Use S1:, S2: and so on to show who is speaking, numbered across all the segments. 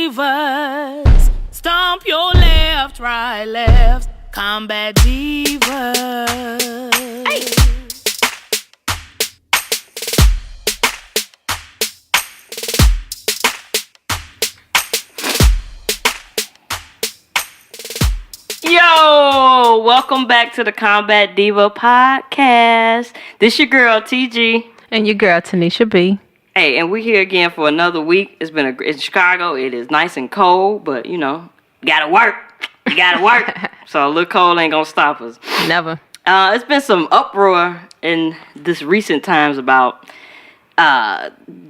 S1: divas. Stomp your left, right, left. Combat divas. Hey.
S2: Yo, welcome back to the Combat Diva podcast. This your girl TG
S3: and your girl Tanisha B.
S2: Hey, and we're here again for another week. It's been in Chicago. It is nice and cold, but you know, gotta work. You gotta work. So a little cold ain't gonna stop us.
S3: Never.
S2: It's been some uproar in this recent times about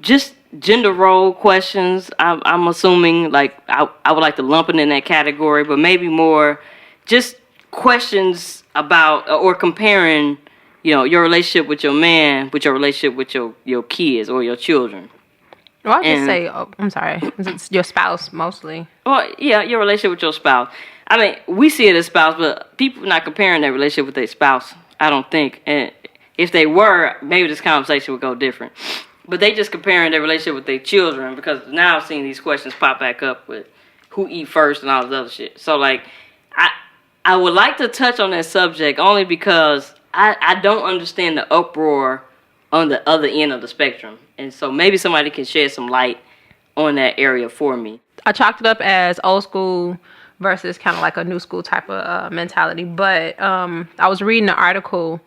S2: just gender role questions. I'm assuming like I would like to lump it in that category, but maybe more just questions about or comparing, you know, your relationship with your man with your relationship with your kids or your children.
S3: Well, I just say, I'm sorry, it's your spouse mostly.
S2: Well, yeah, your relationship with your spouse. I mean, we see it as spouse, but people are not comparing their relationship with their spouse, I don't think. And if they were, maybe this conversation would go different. But they just comparing their relationship with their children, because now I've seen these questions pop back up with who eat first and all this other shit. So, like, I would like to touch on that subject only because I don't understand the uproar on the other end of the spectrum. And so maybe somebody can shed some light on that area for me.
S3: I chalked it up as old school versus kind of like a new school type of mentality. But I was reading an article,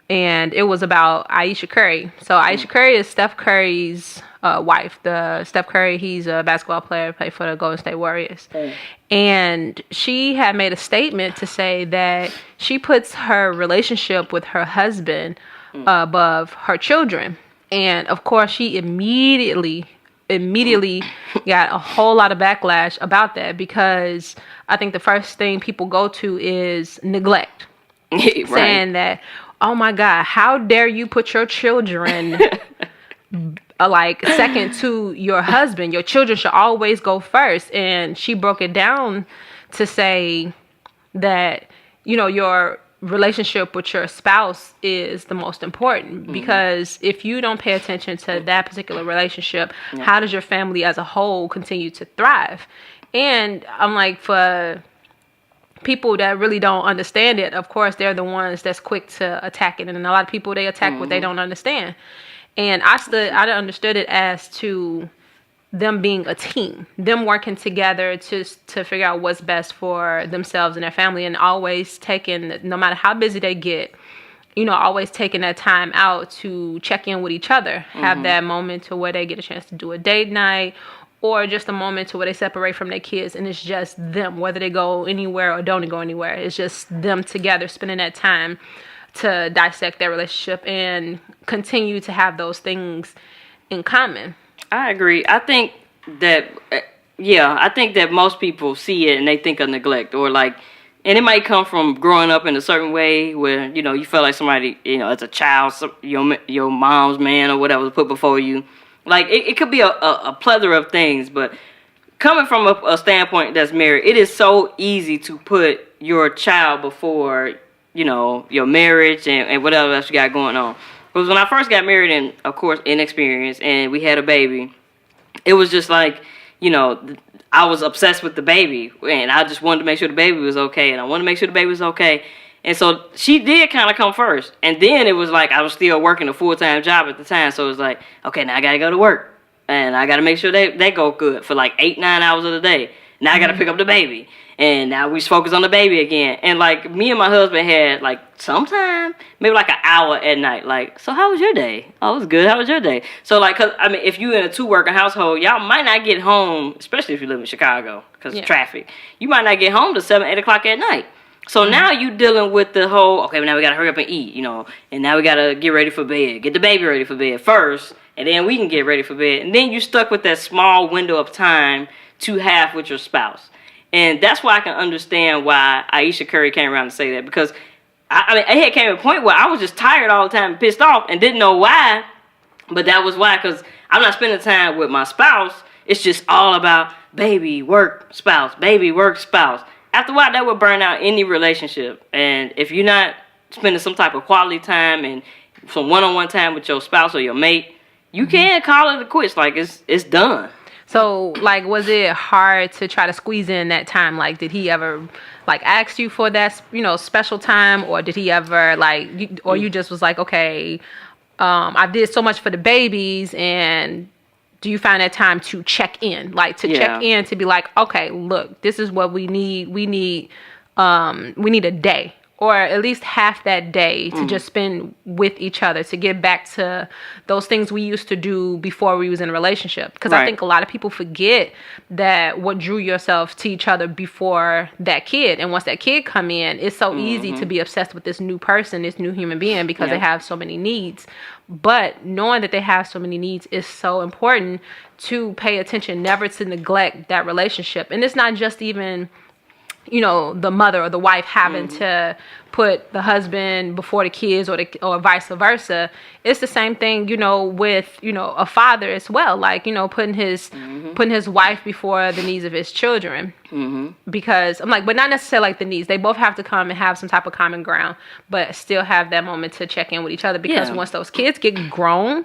S3: and it was about Ayesha Curry. So Ayesha Curry is Steph Curry's wife. Steph Curry, he's a basketball player, played for the Golden State Warriors. And she had made a statement to say that she puts her relationship with her husband above her children. And of course, she immediately got a whole lot of backlash about that, because I think the first thing people go to is neglect. Right. Saying that, oh my God, how dare you put your children like second to your husband? Your children should always go first. And she broke it down to say that, you know, your relationship with your spouse is the most important, because if you don't pay attention to that particular relationship, how does your family as a whole continue to thrive? And I'm like, for people that really don't understand it, of course, they're the ones that's quick to attack it. And a lot of people, they attack what they don't understand. And I understood it as to them being a team, them working together to figure out what's best for themselves and their family, and always taking, no matter how busy they get, you know, always taking that time out to check in with each other, have that moment to where they get a chance to do a date night, or just a moment to where they separate from their kids, and it's just them, whether they go anywhere or don't go anywhere. It's just them together, spending that time to dissect their relationship and continue to have those things in common.
S2: I agree. I think that, I think that most people see it and they think of neglect, or like, and it might come from growing up in a certain way where, you know, you felt like somebody, you know, as a child, your mom's man or whatever was put before you. Like, it could be a plethora of things, but coming from a standpoint that's married, it is so easy to put your child before, you know, your marriage and whatever else you got going on. Because when I first got married, and of course inexperienced, and we had a baby, it was just like, you know, I was obsessed with the baby, and I just wanted to make sure the baby was okay, and I wanted to make sure the baby was okay. And so she did kind of come first. And then it was like I was still working a full-time job at the time, so it was like, okay, now I got to go to work, and I got to make sure they go good for like 8-9 hours of the day. Now I got to pick up the baby. And now we just focus on the baby again. And like me and my husband had like sometime, maybe like an hour at night. Like, so how was your day? Oh, it was good. How was your day? So like, cause I mean, if you in a 2-worker household, y'all might not get home, especially if you live in Chicago, because of traffic. You might not get home till 7-8 o'clock at night. So now you dealing with the whole, okay, now we got to hurry up and eat, you know, and now we got to get ready for bed, get the baby ready for bed first, and then we can get ready for bed. And then you stuck with that small window of time to have with your spouse. And that's why I can understand why Ayesha Curry came around to say that, because I mean, it had came to a point where I was just tired all the time and pissed off and didn't know why, but that was why, because I'm not spending time with my spouse. It's just all about baby, work, spouse, baby, work, spouse. After a while, that would burn out any relationship. And if you're not spending some type of quality time and some one-on-one time with your spouse or your mate, you can call it a quits. Like, it's done.
S3: So, like, was it hard to try to squeeze in that time? Like, did he ever, like, ask you for that, special time? Or did he ever, like, you just was like, okay, I did so much for the babies, and do you find that time to check in? Like, to check in, to be like, okay, look, this is what we need. We need a day, or at least half that day to just spend with each other, to get back to those things we used to do before we was in a relationship. Because I think a lot of people forget that what drew yourself to each other before that kid. And once that kid come in, it's so easy to be obsessed with this new person, this new human being, because they have so many needs. But knowing that they have so many needs is so important to pay attention, never to neglect that relationship. And it's not just even the mother or the wife having to put the husband before the kids, or vice versa. It's the same thing, with, a father as well. Like, putting his wife before the needs of his children. Because I'm like, but not necessarily like the needs. They both have to come and have some type of common ground, but still have that moment to check in with each other. Because once those kids get grown,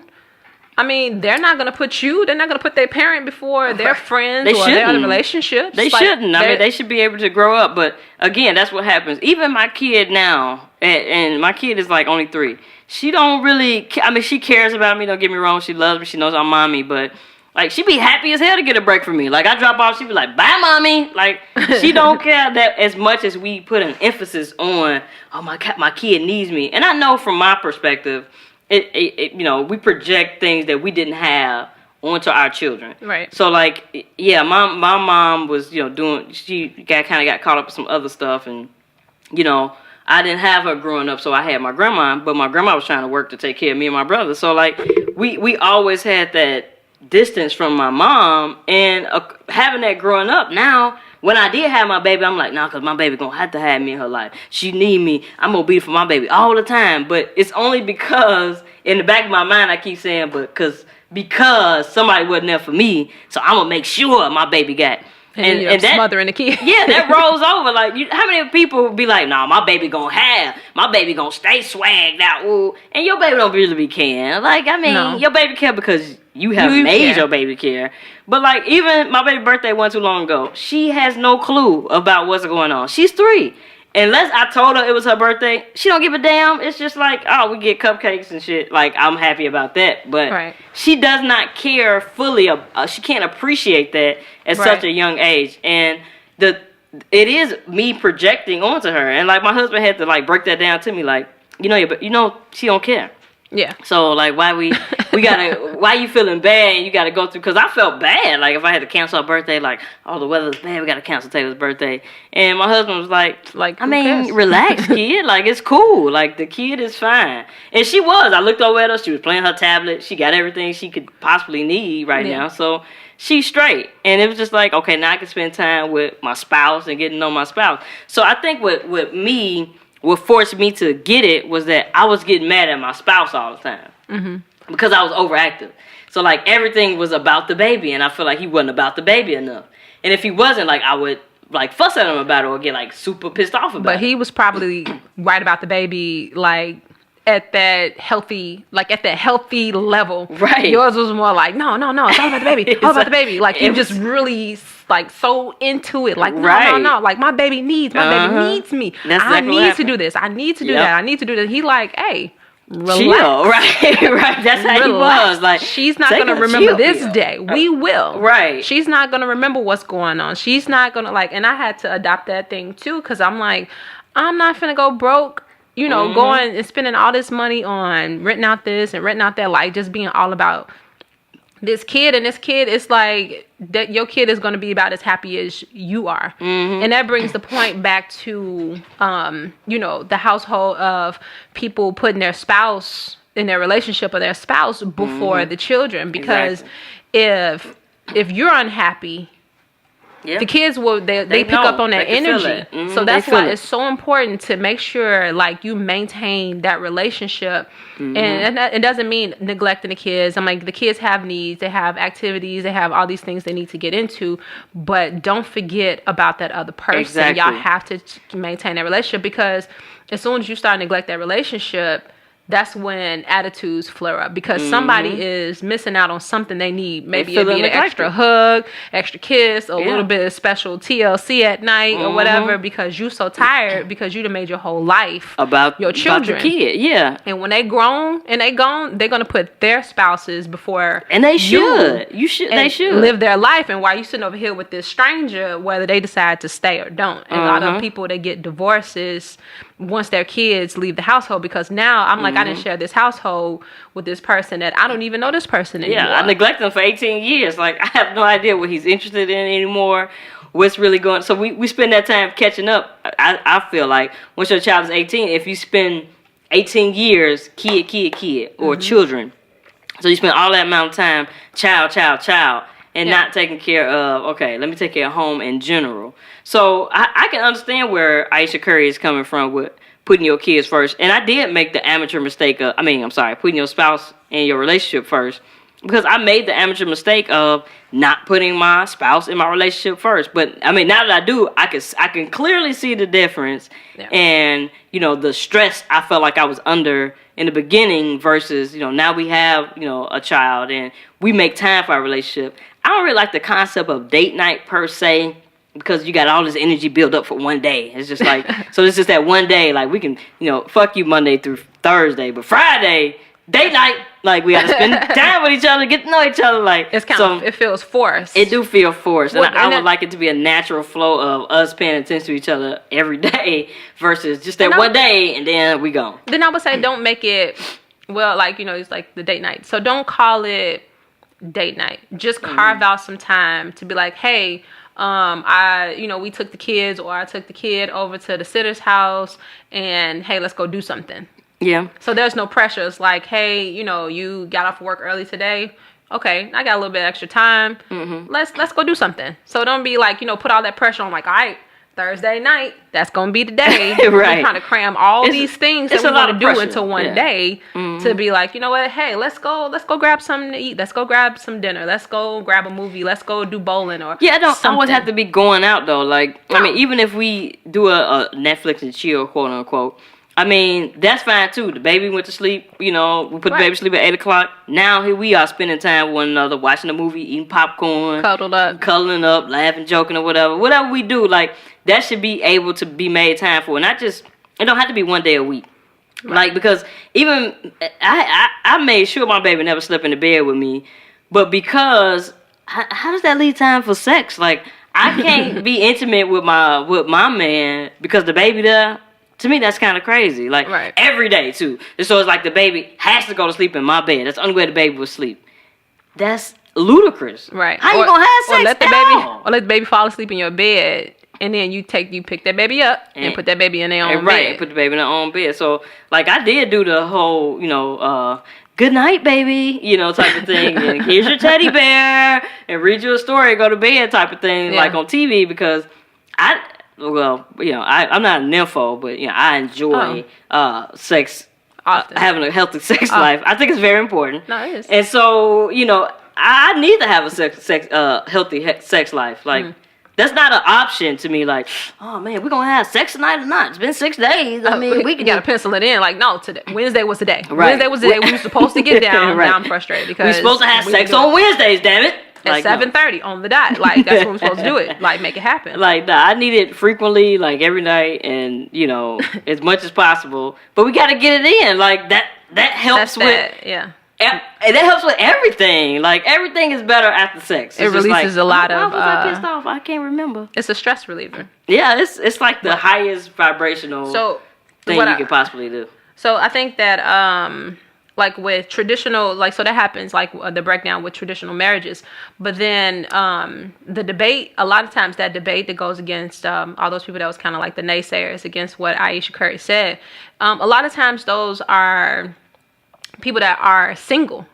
S3: I mean, they're not going to put their parent before their friends or their other relationships.
S2: They shouldn't. I mean, they should be able to grow up. But again, that's what happens. Even my kid now, and my kid is like only 3. She don't really, she cares about me. Don't get me wrong. She loves me. She knows I'm mommy. But like, she be happy as hell to get a break from me. Like, I drop off, she be like, bye, mommy. Like, she don't care that as much as we put an emphasis on, oh, my kid needs me. And I know from my perspective, we project things that we didn't have onto our children.
S3: Right.
S2: So, like, my mom was, she got caught up with some other stuff, and, I didn't have her growing up, so I had my grandma, but my grandma was trying to work to take care of me and my brother. So, like, we always had that distance from my mom, and having that growing up, now, when I did have my baby, I'm like, nah, because my baby going to have to have me in her life. She need me. I'm going to be for my baby all the time. But it's only because, in the back of my mind, I keep saying, because somebody wasn't there for me, so I'm going to make sure my baby got.
S3: And that smothering the kid.
S2: Yeah, that rolls over. Like, how many people be like, nah, my baby going to stay swagged out. Ooh. And your baby don't really be caring. Like, I mean, your baby care because you have made your baby care. But, like, even my baby birthday wasn't too long ago. She has no clue about what's going on. She's 3. Unless I told her it was her birthday, she don't give a damn. It's just like, oh, we get cupcakes and shit. Like, I'm happy about that. But she does not care fully. She can't appreciate that at such a young age. And it is me projecting onto her. And, like, my husband had to, like, break that down to me. Like, she don't care.
S3: Yeah.
S2: So, like, why you feeling bad and you gotta go through, because I felt bad, like, if I had to cancel her birthday, like, oh, the weather's bad, we gotta cancel Taylor's birthday. And my husband was like I mean, relax, kid, like, it's cool, like, the kid is fine. And she was. I looked over at her, she was playing her tablet, she got everything she could possibly need right now, so she's straight. And it was just like, okay, now I can spend time with my spouse and getting to know my spouse. So I think what forced me to get it was that I was getting mad at my spouse all the time. Because I was overactive. So, like, everything was about the baby, and I feel like he wasn't about the baby enough. And if he wasn't, like, I would, like, fuss at him about it or get, like, super pissed off about it.
S3: But he was probably right about the baby, like, at that healthy level.
S2: Right.
S3: Yours was more like, no, it's all about the baby. All about the baby. Like, you just really, like, so into it. Like, no. Like, my baby needs me.
S2: That's
S3: I
S2: exactly
S3: need to do this. I need to do that. I need to do that. He like, hey, relax.
S2: Chill. Right. That's how he was. Like,
S3: she's not going to remember this day. We will.
S2: Right.
S3: She's not going to remember what's going on. She's not going to, like, and I had to adopt that thing, too, because I'm like, I'm not finna go broke. Going and spending all this money on renting out this and renting out that, like, just being all about this kid. And this kid is like, that your kid is going to be about as happy as you are. And that brings the point back to, the household of people putting their spouse in their relationship or their spouse before the children. Because if you're unhappy, the kids will they pick up on that energy. So that's why it's so important to make sure, like, you maintain that relationship. And it doesn't mean neglecting the kids. I'm like, the kids have needs, they have activities, they have all these things they need to get into, but don't forget about that other person. Exactly. Y'all have to maintain that relationship, because as soon as you start to neglect that relationship, that's when attitudes flare up because somebody is missing out on something they need. Maybe it'd be an extra hug, extra kiss, a little bit of special TLC at night or whatever because you so tired because you done made your whole life
S2: about
S3: your children.
S2: About your kid, yeah.
S3: And when they grown and they gone, they're going to put their spouses before
S2: and they should. You should. They should
S3: live their life. And while you sitting over here with this stranger, whether they decide to stay or don't. And a lot of people that get divorces once their kids leave the household because now I'm like, I didn't share this household with this person that I don't even know this person anymore.
S2: Yeah, I neglected him for 18 years. Like, I have no idea what he's interested in anymore, what's really going on. So we spend that time catching up. I feel like once your child is 18, if you spend 18 years kid, or children, so you spend all that amount of time child, and not taking care of, okay, let me take care of home in general. So I can understand where Ayesha Curry is coming from with putting your kids first. And I did make the amateur mistake of, putting your spouse and your relationship first. Because I made the amateur mistake of not putting my spouse in my relationship first. But, now that I do, I can clearly see the difference. Yeah. And, the stress I felt like I was under in the beginning versus, now we have, a child and we make time for our relationship. I don't really like the concept of date night per se because you got all this energy built up for one day. It's just like, so it's just that one day, like we can, fuck you Monday through Thursday, but Friday, date night, like we got to spend time with each other, get to know each other. Like
S3: it's kind of, it feels forced.
S2: It do feel forced. And I would like it to be a natural flow of us paying attention to each other every day versus just that one day and then we gone.
S3: Then I would say don't make it, it's like the date night. So don't call it date night. Just carve out some time to be like, hey, we took the kids or I took the kid over to the sitter's house and hey, let's go do something.
S2: Yeah. So
S3: there's no pressure. It's like, hey, you got off work early today. Okay, I got a little bit extra time. Let's go do something. So don't be like, put all that pressure on like, all right, Thursday night, that's going to be the day.
S2: Right.
S3: We're trying to cram all these things that we want to do into one day to be like, you know what? Hey, let's go grab something to eat. Let's go grab some dinner. Let's go grab a movie. Let's go do bowling or
S2: I don't always have to be going out though. Like, no. Even if we do a Netflix and chill, quote unquote, that's fine too. The baby went to sleep, we put the baby to sleep at 8 o'clock. Now here we are spending time with one another, watching a movie, eating popcorn. Cuddling up, laughing, joking or whatever. Whatever we do, like, that should be able to be made time for. Not just, it don't have to be one day a week. Right. Like, because even, I made sure my baby never slept in the bed with me. But because, how does that leave time for sex? Like, I can't be intimate with my man because the baby there. To me, that's kind of crazy. Like, every day, too. And so it's like the baby has to go to sleep in my bed. That's the only way the baby will sleep. That's ludicrous.
S3: Right.
S2: How you going to have sex?
S3: Or let the baby fall asleep in your bed, and then you pick that baby up and put that baby in their own bed.
S2: Right, put the baby in their own bed. So, like, I did do the whole, good night, baby, type of thing. And here's your teddy bear, and read you a story, go to bed type of thing, like on TV, because I'm not a nympho, but I enjoy sex,
S3: often.
S2: Having a healthy sex life. I think it's very important.
S3: No, it is.
S2: And so, I need to have a healthy sex life. Like, that's not an option to me. Like, oh man, we're gonna have sex tonight or not? It's been 6 days.
S3: We gotta pencil it in. Like, no, today Wednesday was the day. Right. Wednesday was the day we were supposed to get down. Now I'm frustrated because
S2: we're supposed to have sex on Wednesdays. Damn it.
S3: At 7:30 on the dot. Like, that's when we're supposed to do it. Like, make it happen.
S2: Like, nah, I need it frequently, like every night, and as much as possible. But we gotta get it in. Like that helps with
S3: yeah.
S2: And that helps with everything. Like, everything is better after sex.
S3: It releases a lot of.
S2: Why was I pissed off? I can't remember.
S3: It's a stress reliever.
S2: Yeah, it's like the highest vibrational thing you could possibly do.
S3: So I think that like with traditional, like, so that happens, like the breakdown with traditional marriages. But then the debate, a lot of times that debate that goes against all those people that was kind of like the naysayers against what Ayesha Curry said, a lot of times those are people that are single,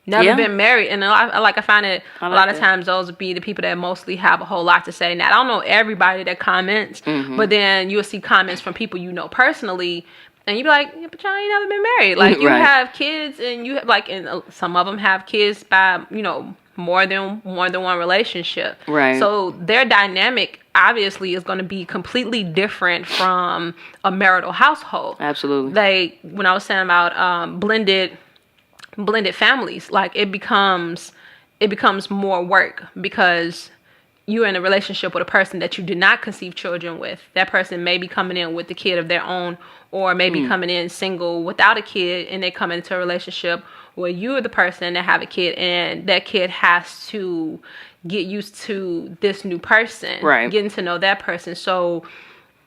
S3: never been married. And I find it a lot of times those would be the people that mostly have a whole lot to say. Now, I don't know everybody that comments, but then you'll see comments from people personally. And you be like, yeah, but y'all ain't never been married. Like, you have kids, and you have, like, and some of them have kids by, more than one relationship.
S2: Right.
S3: So their dynamic obviously is going to be completely different from a marital household.
S2: Absolutely.
S3: Like when I was saying about blended families, like it becomes more work because you're in a relationship with a person that you did not conceive children with. That person may be coming in with a kid of their own, or maybe coming in single without a kid, and they come into a relationship where you're the person that have a kid, and that kid has to get used to this new person,
S2: right?
S3: Getting to know that person. So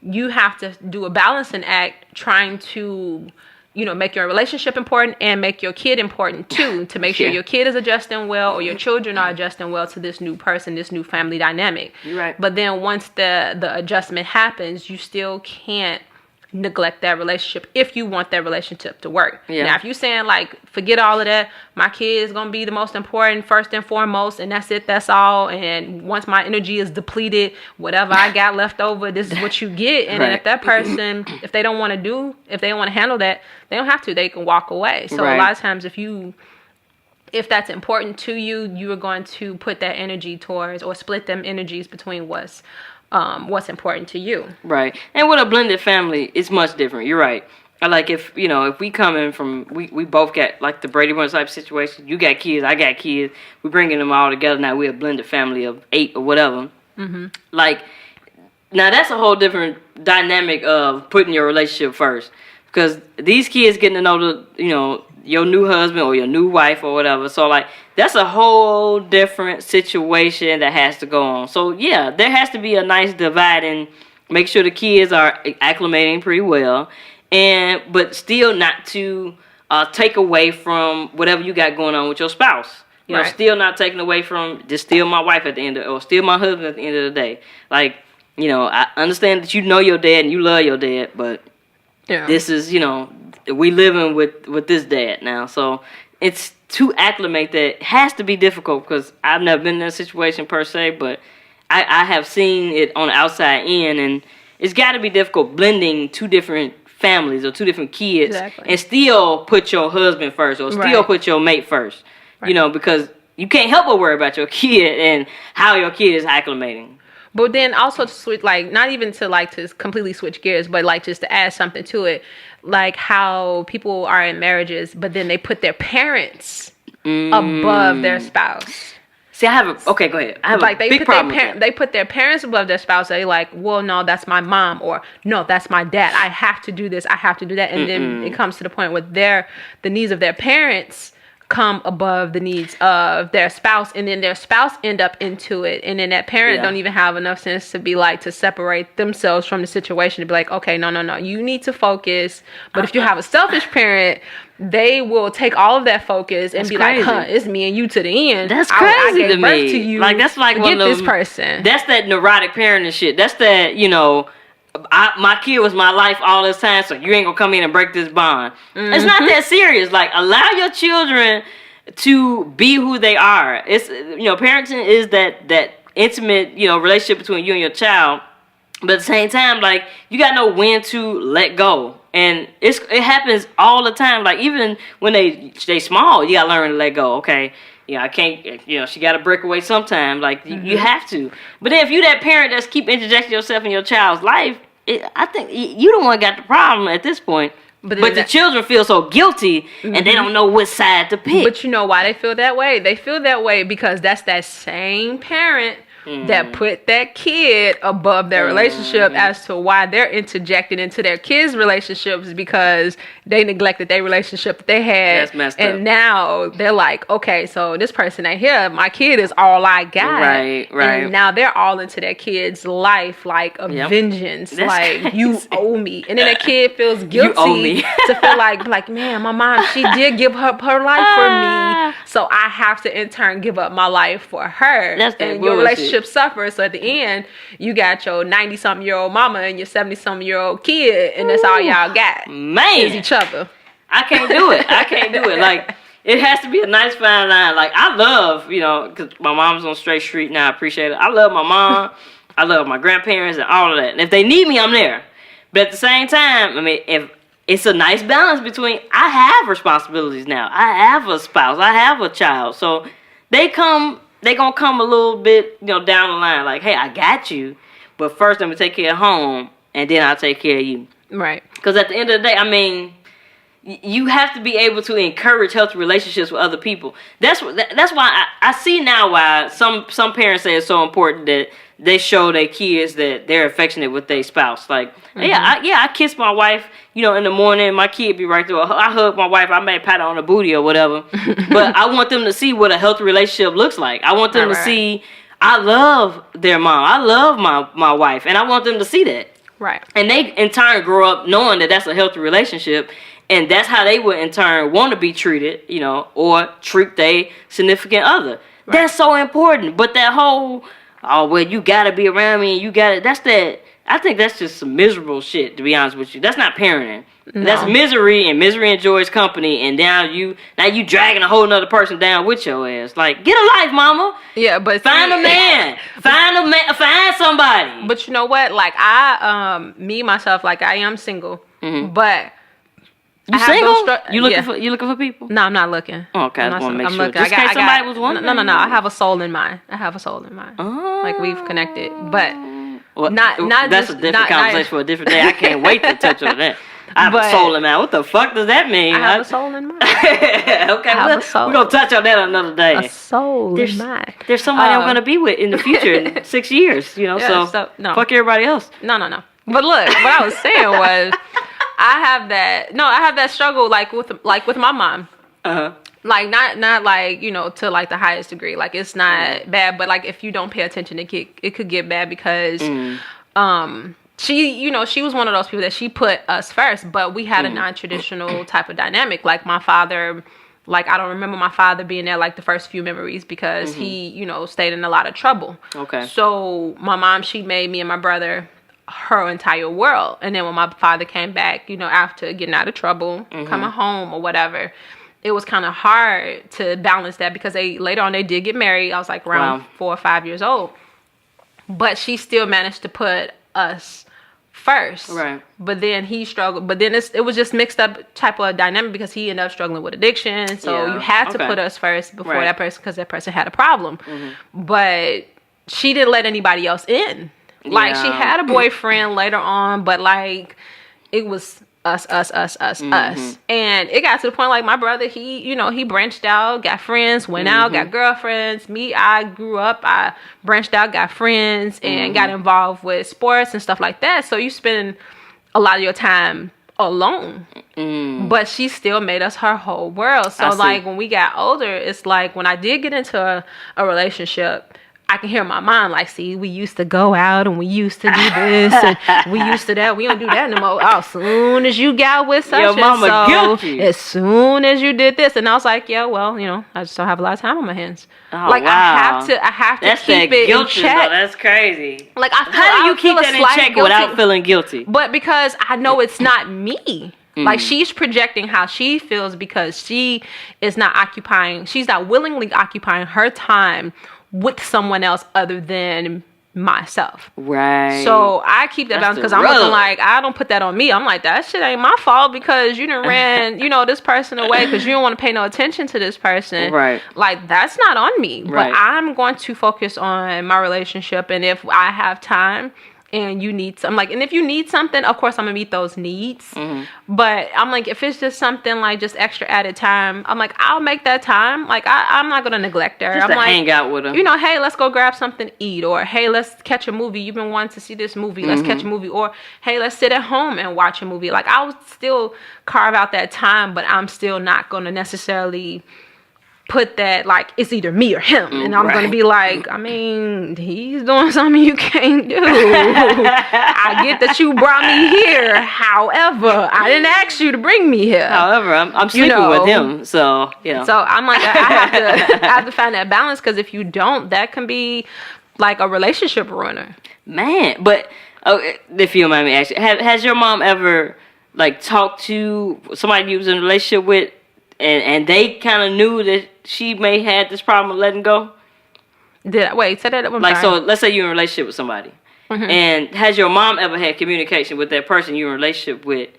S3: you have to do a balancing act, trying to, make your relationship important and make your kid important too, to make sure your kid is adjusting well, or your children are adjusting well to this new person, this new family dynamic.
S2: You're right.
S3: But then once the adjustment happens, you still can't neglect that relationship if you want that relationship to work.
S2: Yeah.
S3: Now, if you're saying like, forget all of that, my kid is gonna be the most important first and foremost, and that's it, that's all. And once my energy is depleted, whatever I got left over, this is what you get. And then if that person, if they don't want to handle that, they don't have to. They can walk away. So a lot of times, if that's important to you, you are going to put that energy towards, or split them energies between what's important to you.
S2: Right. And with a blended family, it's much different. You're right. Like if we come in from, we both got like the Brady Bunch type situation. You got kids, I got kids. We're bringing them all together. Now we're a blended family of 8 or whatever. Mm-hmm. Like, now that's a whole different dynamic of putting your relationship first. Because these kids getting to know your new husband or your new wife or whatever. So like, that's a whole different situation that has to go on. So yeah, there has to be a nice divide and make sure the kids are acclimating pretty well, but still not to take away from whatever you got going on with your spouse. Still not taking away from, just still my wife at the end of, or still my husband at the end of the day. Like, I understand that you know your dad and you love your dad, but this is, we living with this dad now. So it's to acclimate that has to be difficult, because I've never been in that situation per se, but I have seen it on the outside in, and it's got to be difficult blending 2 different families or 2 different kids, and still put your husband first, or still put your mate first, because you can't help but worry about your kid and how your kid is acclimating.
S3: But then also to switch, like, not even to like to completely switch gears, but like just to add something to it, like how people are in marriages, but then they put their parents above their spouse.
S2: See, okay, go ahead. I have
S3: like
S2: a big problem with that.
S3: They put their parents above their spouse. They like, well, no, that's my mom, or no, that's my dad. I have to do this. I have to do that. And then it comes to the point where the needs of their parents come above the needs of their spouse, and then their spouse end up into it, and then that parent don't even have enough sense to be like, to separate themselves from the situation, to be like, okay, no, you need to focus. But if you have a selfish parent, they will take all of that focus and be like, it's me and you to the end.
S2: That's crazy
S3: I gave
S2: to
S3: birth
S2: me.
S3: To you,
S2: like, that's like
S3: get this person.
S2: That's that neurotic parenting shit. That's that, my kid was my life all this time, so you ain't gonna come in and break this bond. It's not that serious. Like, allow your children to be who they are. It's, parenting is that intimate, relationship between you and your child. But at the same time, like, you gotta know when to let go. And it happens all the time. Like, even when they small, you gotta learn to let go. Okay, I can't, she gotta break away sometime. Like, you have to. But then if you that parent that's keep interjecting yourself in your child's life, I think you the one got the problem at this point. But the children feel so guilty, and they don't know what side to pick.
S3: But you know why they feel that way? They feel that way because that's that same parent that put that kid above their relationship, as to why they're interjecting into their kids' relationships, because they neglected their relationship that they had.
S2: That's messed
S3: and
S2: up.
S3: Now they're like, okay, so this person ain't here. My kid is all I got.
S2: Right.
S3: And now they're all into their kid's life, like a vengeance.
S2: That's
S3: like,
S2: crazy.
S3: you owe me. And then that kid feels guilty
S2: You owe me.
S3: to feel like, man, my mom, she did give up her life for me, so I have to in turn give up my life for her.
S2: That's that
S3: and your
S2: bullshit.
S3: relationship suffers. So at the end, you got your 90-something-year-old mama and your 70-something-year-old kid, and that's all y'all got.
S2: Man,
S3: is each other.
S2: I can't do it. Like, it has to be a nice fine line. Like, I love, because my mom's on Straight Street now. I appreciate it. I love my mom. I love my grandparents and all of that. And if they need me, I'm there. But at the same time, I mean, if it's a nice balance between, I have responsibilities now. I have a spouse. I have a child. So They gonna come a little bit, down the line. Like, hey, I got you, but first I'm gonna take care of home, and then I'll take care of you.
S3: Right.
S2: Because at the end of the day, I mean, you have to be able to encourage healthy relationships with other people. That's why I see now why some parents say it's so important that they show their kids that they're affectionate with their spouse. Like, I kiss my wife, in the morning. My kid be right there. I hug my wife. I may pat her on the booty or whatever. But I want them to see what a healthy relationship looks like. I want them to see I love their mom. I love my wife, and I want them to see that.
S3: Right.
S2: And they in turn grow up knowing that that's a healthy relationship. And that's how they would, in turn, want to be treated, or treat their significant other. Right. That's so important. But that whole, you got to be around me and you got to, I think that's just some miserable shit, to be honest with you. That's not parenting. No. That's misery, and misery enjoys company, and now you dragging a whole nother person down with your ass. Like, get a life, mama.
S3: Yeah, but
S2: find a man. Find somebody.
S3: But you know what? Like, me, myself, like, I am single, but...
S2: You single? You looking for people?
S3: No, I'm not looking.
S2: Oh, okay, I just want to make sure.
S3: Looking.
S2: Just in case somebody was wondering.
S3: No. I have a soul in mind.
S2: Oh.
S3: Like, we've connected, but
S2: well,
S3: not
S2: that's
S3: just,
S2: a different conversation for a different day. I can't wait to touch on that. I have a soul in mind. What the fuck does that mean?
S3: I have a soul in mind.
S2: Okay, we're gonna touch on that another day.
S3: A soul in mind.
S2: There's somebody I'm gonna be with in the future in 6 years. So fuck everybody else.
S3: No. But look, what I was saying was. I have that struggle like with my mom.
S2: Uh-huh.
S3: Like not like, to like the highest degree. Like it's not bad, but like if you don't pay attention, it could get bad because she was one of those people that she put us first, but we had a non-traditional type of dynamic. Like my father, like I don't remember my father being there like the first few memories because he, stayed in a lot of trouble.
S2: Okay.
S3: So my mom, she made me and my brother her entire world. And then when my father came back, after getting out of trouble, coming home or whatever, it was kind of hard to balance that because later on they did get married. I was like around 4 or 5 years old. But she still managed to put us first.
S2: Right.
S3: But then he struggled. But then it was just mixed up type of dynamic because he ended up struggling with addiction. So you had to put us first before that person because that person had a problem. But she didn't let anybody else in. Like, she had a boyfriend later on, but, like, it was us. And it got to the point, like, my brother, he branched out, got friends, went out, got girlfriends. Me, I grew up, I branched out, got friends, and got involved with sports and stuff like that. So you spend a lot of your time alone. But she still made us her whole world. So, like, when we got older, it's like, when I did get into a relationship, I can hear my mom like, see, we used to go out and we used to do this and we used to that. We don't do that no more. Oh, soon as you got with such
S2: your mama
S3: and so,
S2: guilty.
S3: As soon as you did this, and I was like, yeah, well, I just don't have a lot of time on my hands.
S2: Oh,
S3: like
S2: wow.
S3: I have to
S2: that's
S3: keep it in check.
S2: Though. That's crazy.
S3: Like
S2: how do you keep that in check without feeling guilty?
S3: But because I know it's not me. Like, she's projecting how she feels because she is she's not willingly occupying her time with someone else other than myself.
S2: Right.
S3: So I keep that balance because I'm looking like, I don't put that on me. I'm like, that shit ain't my fault because you done ran, this person away because you don't want to pay no attention to this person.
S2: Right.
S3: Like, that's not on me.
S2: Right.
S3: But I'm going to focus on my relationship, and if I have time and you need some, like, and if you need something, of course I'm gonna meet those needs. But I'm like, if it's just something like just extra added time, I'm like, I'll make that time. Like, I'm not gonna neglect her.
S2: Just
S3: I'm
S2: to
S3: like,
S2: hang out with her.
S3: Hey, let's go grab something to eat, or hey, let's catch a movie. You've been wanting to see this movie. Let's catch a movie, or hey, let's sit at home and watch a movie. Like, I would still carve out that time, but I'm still not gonna necessarily put that, like, it's either me or him. And I'm going to be like, I mean, he's doing something you can't do. I get that you brought me here. However, I didn't ask you to bring me here.
S2: However, I'm sleeping with him. So,
S3: So I'm like, I have to find that balance because if you don't, that can be like a relationship ruiner.
S2: Man, but if you don't mind me asking, has your mom ever, like, talked to somebody you was in a relationship with and they kind of knew that she may had this problem of letting go?
S3: Wait, say that again.
S2: Like, so let's say you're in a relationship with somebody. And has your mom ever had communication with that person you're in a relationship with,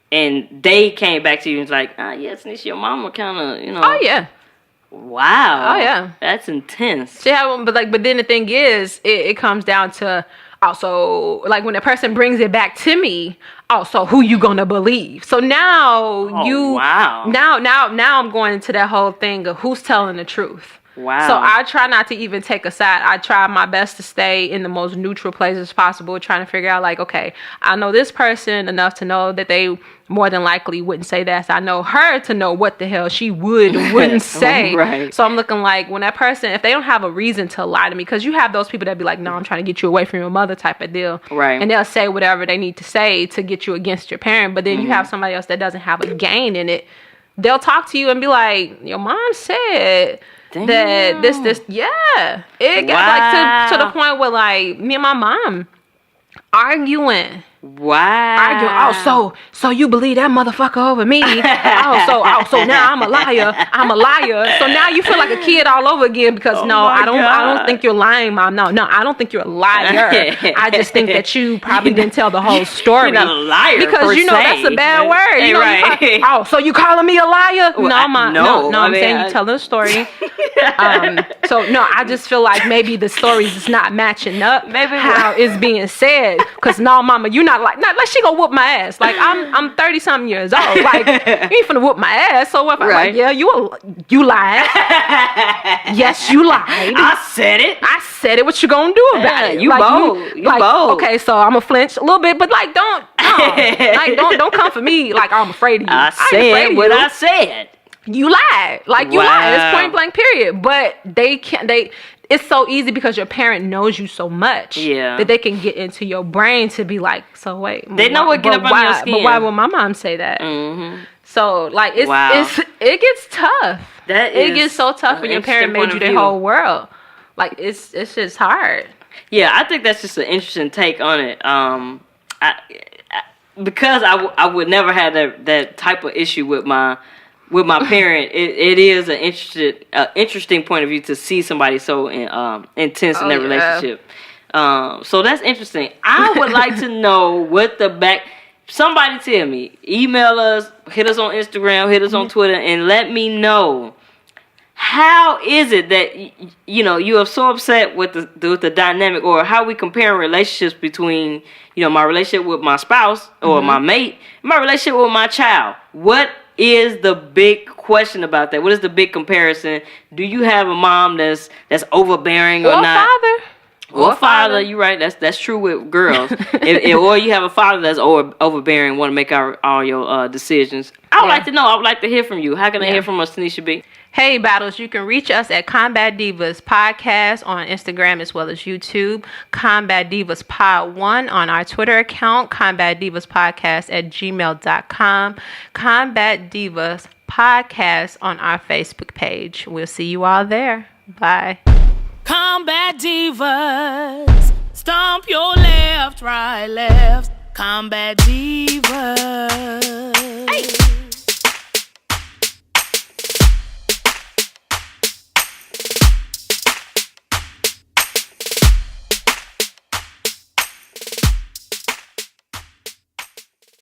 S2: and they came back to you and was like, yes, Nisha, your mama kind of,
S3: Oh, yeah.
S2: Wow.
S3: Oh, yeah.
S2: That's intense.
S3: She had one, but then the thing is, it comes down to also, like, when a person brings it back to me, also, who you gonna believe? So now
S2: wow.
S3: Now I'm going into that whole thing of who's telling the truth.
S2: Wow.
S3: So I try not to even take a side. I try my best to stay in the most neutral places possible, trying to figure out, like, okay, I know this person enough to know that they more than likely wouldn't say that. So I know her to know what the hell she would or wouldn't say.
S2: Right.
S3: So I'm looking like, when that person, if they don't have a reason to lie to me, because you have those people that be like, no, I'm trying to get you away from your mother type of deal.
S2: Right.
S3: And they'll say whatever they need to say to get you against your parent. But then you have somebody else that doesn't have a gain in it. They'll talk to you and be like, your mom said...
S2: Damn.
S3: That this yeah, it got like to the point where, like, me and my mom arguing.
S2: Wow.
S3: Oh, so you believe that motherfucker over me? So now I'm a liar. So now you feel like a kid all over again because I don't think you're lying, Mom. No, I don't think you're a liar. I just think that you probably didn't tell the whole story.
S2: You're not a liar
S3: because that's a bad word.
S2: Hey, right.
S3: So you calling me a liar?
S2: Well,
S3: No, Mom. No, I'm saying you telling a story. I just feel like maybe the stories is not matching up. Maybe how it's being said. Because no, Mama, you're not like she gonna whoop my ass. Like I'm 30 something years old. Like, you ain't finna whoop my ass. So what? Right. I'm like, yeah, you lied. Yes, you lied.
S2: I said it.
S3: What you gonna do about it?
S2: You bold. You bold.
S3: Okay, so I'm gonna flinch a little bit, but like don't come for me like I'm afraid of you.
S2: I said what I said.
S3: You lied. Like, you lied. It's point blank, period. But it's so easy because your parent knows you so much that they can get into your brain to be like, so wait.
S2: They know what get up on your skin.
S3: But why would my mom say that? Mm-hmm. So, like, it gets tough. It gets so tough when your parent made you their whole world. Like, it's just hard.
S2: Yeah, I think that's just an interesting take on it. Because I would never have that type of issue with my parent. It is an interesting point of view to see somebody so intense in their relationship. So that's interesting. I would like to know what somebody tell me. Email us, hit us on Instagram, hit us on Twitter, and let me know, how is it that you are so upset with the dynamic, or how we compare relationships between my relationship with my spouse or my mate, my relationship with my child. What is the big question about that? What is the big comparison? Do you have a mom that's overbearing or not? Or father, you're right. That's true with girls. Or you have a father that's overbearing, want to make all your decisions. I would like to know. I would like to hear from you. How can I hear from us, Tanisha B?
S3: Hey, Battles, you can reach us at Combat Divas Podcast on Instagram as well as YouTube. Combat Divas Pod 1 on our Twitter account. Combat Divas Podcast at gmail.com. Combat Divas Podcast on our Facebook page. We'll see you all there. Bye.
S1: Combat Divas. Stomp your left, right, left. Combat Divas.